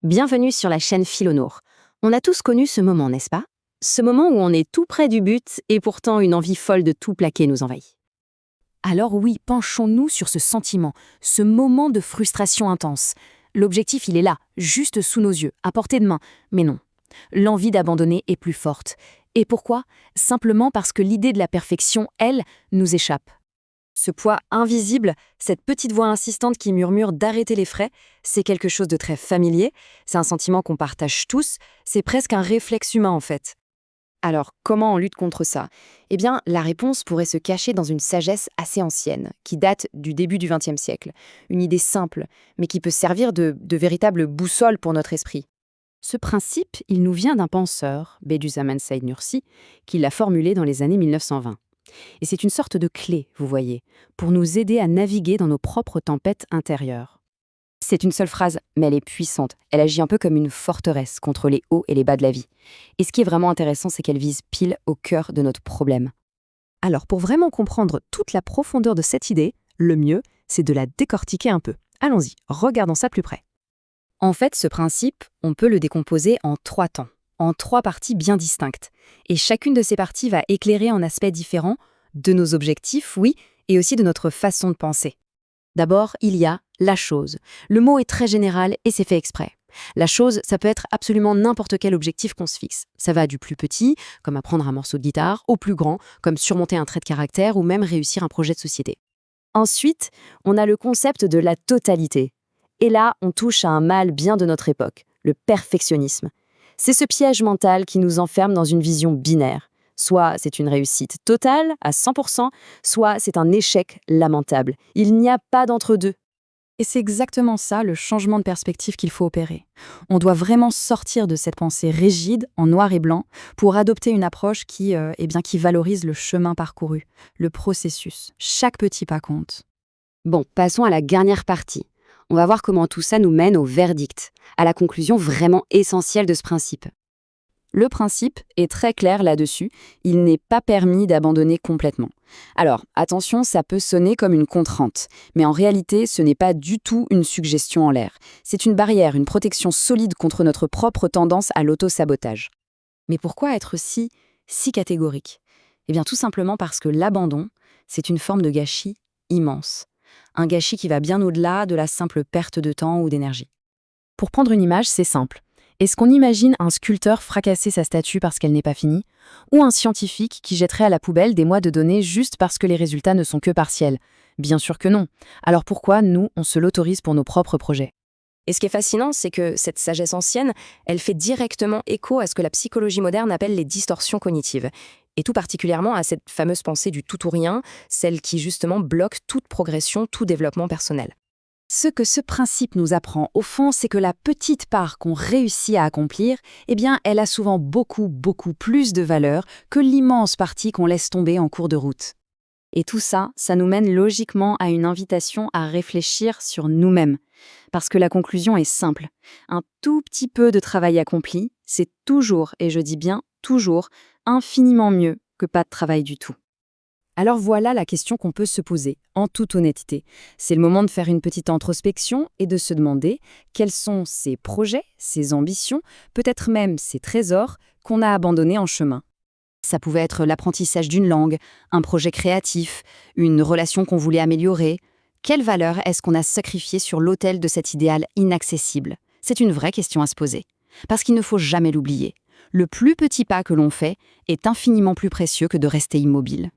Bienvenue sur la chaîne Philonour. On a tous connu ce moment, n'est-ce pas? Ce moment où on est tout près du but et pourtant une envie folle de tout plaquer nous envahit. Alors oui, penchons-nous sur ce sentiment, ce moment de frustration intense. L'objectif, il est là, juste sous nos yeux, à portée de main. Mais non, l'envie d'abandonner est plus forte. Et pourquoi? Simplement parce que l'idée de la perfection, elle, nous échappe. Ce poids invisible, cette petite voix insistante qui murmure d'arrêter les frais, c'est quelque chose de très familier, c'est un sentiment qu'on partage tous, c'est presque un réflexe humain en fait. Alors, comment on lutte contre ça? Eh bien, la réponse pourrait se cacher dans une sagesse assez ancienne, qui date du début du XXe siècle. Une idée simple, mais qui peut servir de véritable boussole pour notre esprit. Ce principe, il nous vient d'un penseur, Bediüzzaman Said Nursi, qui l'a formulé dans les années 1920. Et c'est une sorte de clé, vous voyez, pour nous aider à naviguer dans nos propres tempêtes intérieures. C'est une seule phrase, mais elle est puissante. Elle agit un peu comme une forteresse contre les hauts et les bas de la vie. Et ce qui est vraiment intéressant, c'est qu'elle vise pile au cœur de notre problème. Alors, pour vraiment comprendre toute la profondeur de cette idée, le mieux, c'est de la décortiquer un peu. Allons-y, regardons ça plus près. En fait, ce principe, on peut le décomposer en 3 temps, en 3 parties bien distinctes. Et chacune de ces parties va éclairer un aspect différent de nos objectifs, oui, et aussi de notre façon de penser. D'abord, il y a la chose. Le mot est très général et c'est fait exprès. La chose, ça peut être absolument n'importe quel objectif qu'on se fixe. Ça va du plus petit, comme apprendre un morceau de guitare, au plus grand, comme surmonter un trait de caractère ou même réussir un projet de société. Ensuite, on a le concept de la totalité. Et là, on touche à un mal bien de notre époque, le perfectionnisme. C'est ce piège mental qui nous enferme dans une vision binaire. Soit c'est une réussite totale, à 100%, soit c'est un échec lamentable. Il n'y a pas d'entre-deux. Et c'est exactement ça, le changement de perspective qu'il faut opérer. On doit vraiment sortir de cette pensée rigide, en noir et blanc, pour adopter une approche qui valorise le chemin parcouru, le processus. Chaque petit pas compte. Bon, passons à la dernière partie. On va voir comment tout ça nous mène au verdict, à la conclusion vraiment essentielle de ce principe. Le principe est très clair là-dessus, il n'est pas permis d'abandonner complètement. Alors, attention, ça peut sonner comme une contrainte, mais en réalité, ce n'est pas du tout une suggestion en l'air. C'est une barrière, une protection solide contre notre propre tendance à l'auto-sabotage. Mais pourquoi être si catégorique? Eh bien, tout simplement parce que l'abandon, c'est une forme de gâchis immense. Un gâchis qui va bien au-delà de la simple perte de temps ou d'énergie. Pour prendre une image, c'est simple. Est-ce qu'on imagine un sculpteur fracasser sa statue parce qu'elle n'est pas finie? Ou un scientifique qui jetterait à la poubelle des mois de données juste parce que les résultats ne sont que partiels? Bien sûr que non. Alors pourquoi, nous, on se l'autorise pour nos propres projets? Et ce qui est fascinant, c'est que cette sagesse ancienne, elle fait directement écho à ce que la psychologie moderne appelle les distorsions cognitives. Et tout particulièrement à cette fameuse pensée du tout ou rien, celle qui justement bloque toute progression, tout développement personnel. Ce que ce principe nous apprend, au fond, c'est que la petite part qu'on réussit à accomplir, eh bien, elle a souvent beaucoup plus de valeur que l'immense partie qu'on laisse tomber en cours de route. Et tout ça, ça nous mène logiquement à une invitation à réfléchir sur nous-mêmes. Parce que la conclusion est simple. Un tout petit peu de travail accompli, c'est toujours, et je dis bien toujours, infiniment mieux que pas de travail du tout. Alors voilà la question qu'on peut se poser, en toute honnêteté. C'est le moment de faire une petite introspection et de se demander quels sont ces projets, ces ambitions, peut-être même ces trésors qu'on a abandonnés en chemin. Ça pouvait être l'apprentissage d'une langue, un projet créatif, une relation qu'on voulait améliorer. Quelle valeur est-ce qu'on a sacrifiée sur l'autel de cet idéal inaccessible? C'est une vraie question à se poser. Parce qu'il ne faut jamais l'oublier. Le plus petit pas que l'on fait est infiniment plus précieux que de rester immobile.